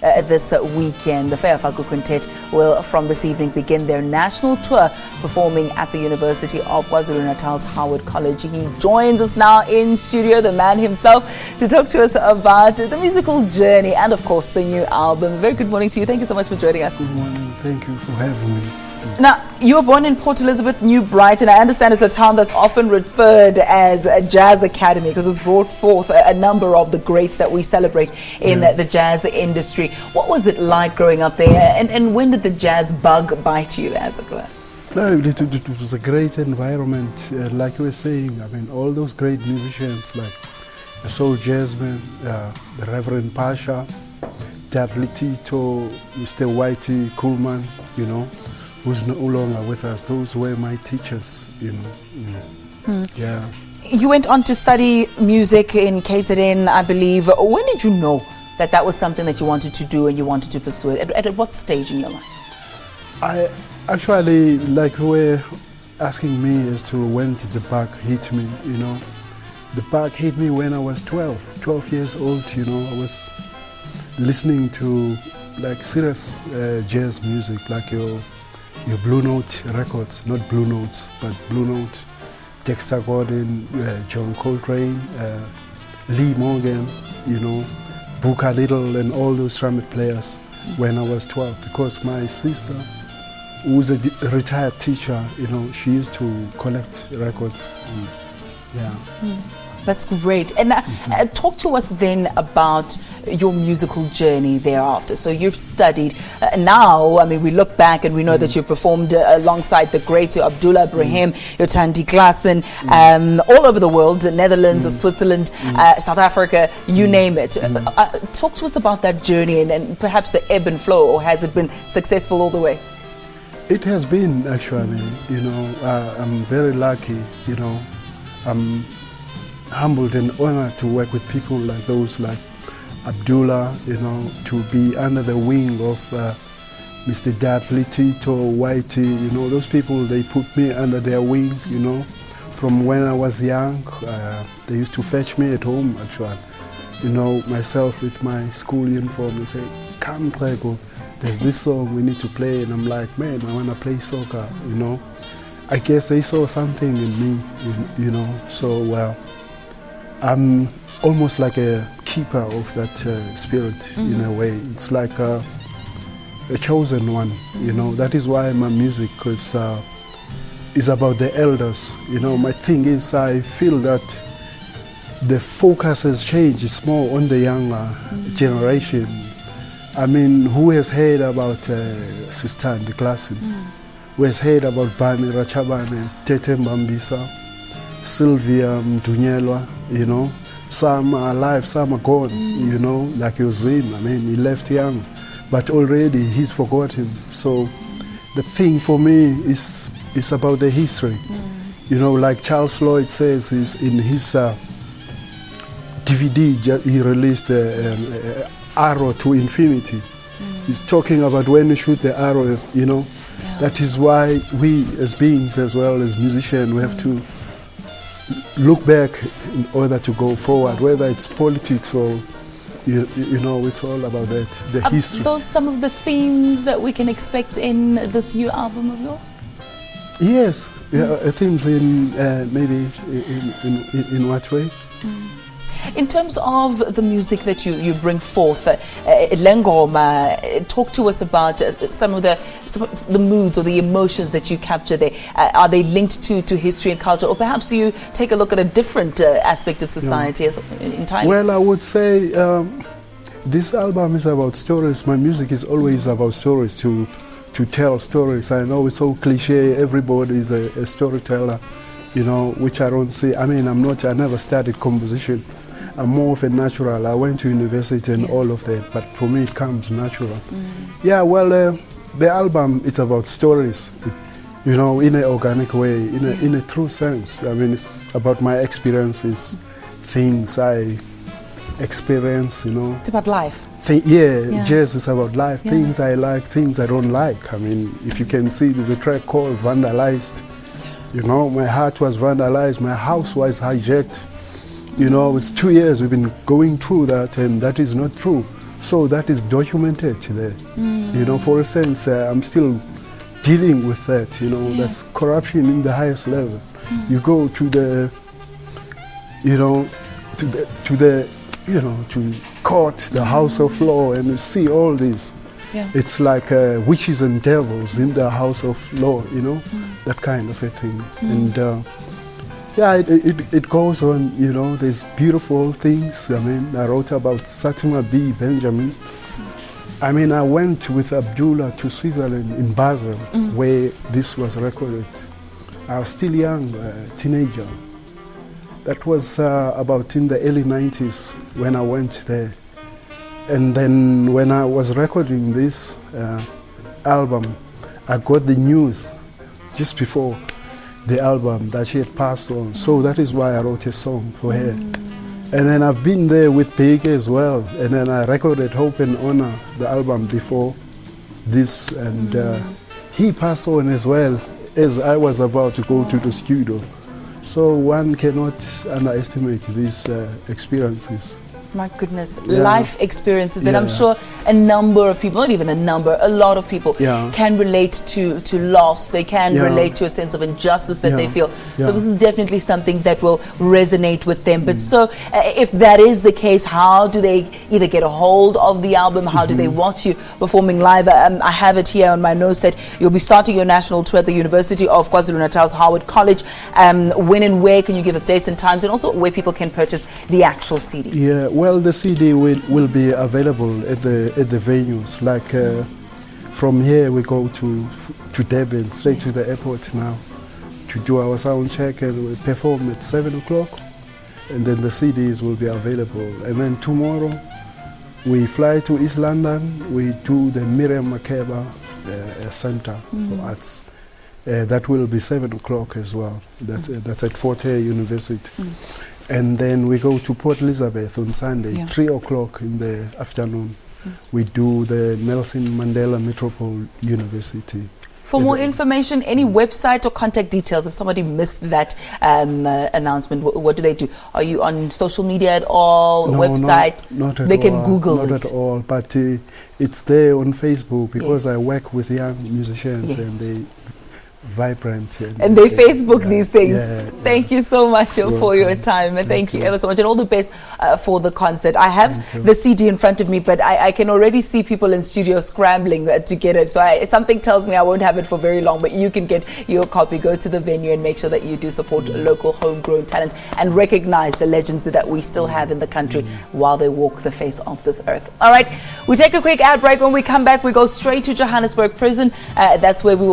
this weekend. The Feya Faku Quintet will from this evening begin their national tour, performing at the University of KwaZulu-Natal's Howard College. He joins us now in studio, the man himself, to talk to us about the musical journey and of course the new album. Very good morning to you. Thank you so much for joining us. Good morning. Thank you for having me. Now, you were born in Port Elizabeth, New Brighton. I understand it's a town that's often referred as a jazz academy because it's brought forth a number of the greats that we celebrate in the jazz industry. What was it like growing up there, and when did the jazz bug bite you, as it were? No, it was a great environment. Like you were saying, I mean, all those great musicians like the soul jazzman, the Reverend Pasha, Dudley Tito, Mr. Whitey Kuhlman, you know, who's no longer with us. Those were my teachers, you know. Yeah. You went on to study music in KZN, I believe. When did you know that that was something that you wanted to do and you wanted to pursue it? At what stage in your life? I actually, like you were asking me as to when did the bug hit me, you know. The bug hit me when I was 12 years old, you know. I was listening to like serious jazz music, like your Blue Note records, not Blue Notes, but Blue Note, Dexter Gordon, John Coltrane, Lee Morgan, you know, Booker Little and all those trumpet players when I was 12, because my sister, who was a retired teacher, you know, she used to collect records. That's great. And talk to us then about your musical journey thereafter. So you've studied. Now, I mean, we look back and we know that you've performed alongside the greats, your Abdullah Ibrahim, your Thandi Klassen, all over the world, Netherlands, Switzerland, South Africa, you name it. Talk to us about that journey and perhaps the ebb and flow, or has it been successful all the way? It has been, actually, you know. I'm very lucky, you know. I'm humbled and honored to work with people like those, like Abdullah, you know, to be under the wing of Mr. Dudley Tito, Whitey, you know, those people, they put me under their wing, you know. From when I was young, they used to fetch me at home, actually. You know, myself with my school uniform, they say, come, Clego, there's this song we need to play, and I'm like, man, I want to play soccer, you know. I guess they saw something in me, you know, so I'm almost like a keeper of that spirit in a way. It's like a chosen one, you know. That is why my music is about the elders, you know. My thing is, I feel that the focus has changed. It's more on the younger generation. I mean, who has heard about Sister Thandi Klassen? Who has heard about Bani Rachabane, Tete Mbambisa, Sylvia Mdunyelwa, you know. Some are alive, some are gone, you know, like Yozin. I mean, he left young, but already he's forgotten. So the thing for me is about the history. You know, like Charles Lloyd says is in his DVD, he released Arrow to Infinity. He's talking about when you shoot the arrow, you know. That is why we as beings as well as musicians, we have to look back in order to go forward, whether it's politics or, you know, it's all about that, the history. Are those some of the themes that we can expect in this new album of yours? Yes, themes in maybe in what way? In terms of the music that you bring forth, lengoma, talk to us about some of the moods or the emotions that you capture there. Are they linked to history and culture, or perhaps you take a look at a different aspect of society in time? Well, I would say this album is about stories. My music is always about stories, to tell stories. I know it's so cliche, everybody is a storyteller, you know, which I don't see. I mean, I never studied composition. I'm more of a natural. I went to university and all of that, but for me it comes natural. Yeah, well, the album, it's about stories, you know, in an organic way, in a true sense. I mean, it's about my experiences, things I experience, you know. It's about life. Jazz is about life, things I like, things I don't like. I mean, if you can see, there's a track called Vandalized. You know, my heart was vandalized, my house was hijacked. You know, it's 2 years we've been going through that, and that is not true. So that is documented there. You know, for instance, I'm still dealing with that, you know, that's corruption in the highest level. You go to the, you know, to court, the house of law, and you see all this. Yeah. It's like witches and devils in the house of law, you know, that kind of a thing. And yeah, it goes on, you know, there's beautiful things. I mean, I wrote about Satima B. Benjamin. I mean, I went with Abdullah to Switzerland in Basel, where this was recorded. I was still young, teenager. That was about in the early 90s when I went there. And then when I was recording this album, I got the news just before the album that she had passed on. So that is why I wrote a song for her. And then I've been there with Big as well. And then I recorded Hope and Honor, the album before this. And he passed on as well as I was about to go to the studio. So one cannot underestimate these experiences. My goodness, life experiences, and I'm sure a number of people, not even a number, a lot of people can relate to loss. They can relate to a sense of injustice that they feel. So this is definitely something that will resonate with them. But so if that is the case, how do they either get a hold of the album? How do they watch you performing live? I have it here on my notes that you'll be starting your national tour at the University of KwaZulu-Natal's Howard College. When and where can you give us dates and times, and also where people can purchase the actual CD? Yeah, well, the CD will be available at the venues. Like from here, we go to Durban, straight to the airport now, to do our sound check, and we perform at 7 o'clock. And then the CDs will be available. And then tomorrow, we fly to East London. We do the Miriam Makeba Center for Arts. That will be 7 o'clock as well. That's at Fort Hare University. And then we go to Port Elizabeth on Sunday, 3 o'clock in the afternoon. We do the Nelson Mandela Metropole University. For more information, any website or contact details, if somebody missed that announcement, what do they do? Are you on social media at all? No, website? Not at all. They can Google it. Not at all, but it's there on Facebook because I work with young musicians and they vibrant and they Facebook these things. Thank you so much for your time, and thank you ever so much, and all the best for the concert. I have the CD in front of me, but I can already see people in studio scrambling to get it, so something tells me I won't have it for very long, but you can get your copy. Go to the venue and make sure that you do support local homegrown talent and recognize the legends that we still have in the country while they walk the face of this earth. All right, we take a quick ad break. When we come back, we go straight to Johannesburg Prison. That's where we will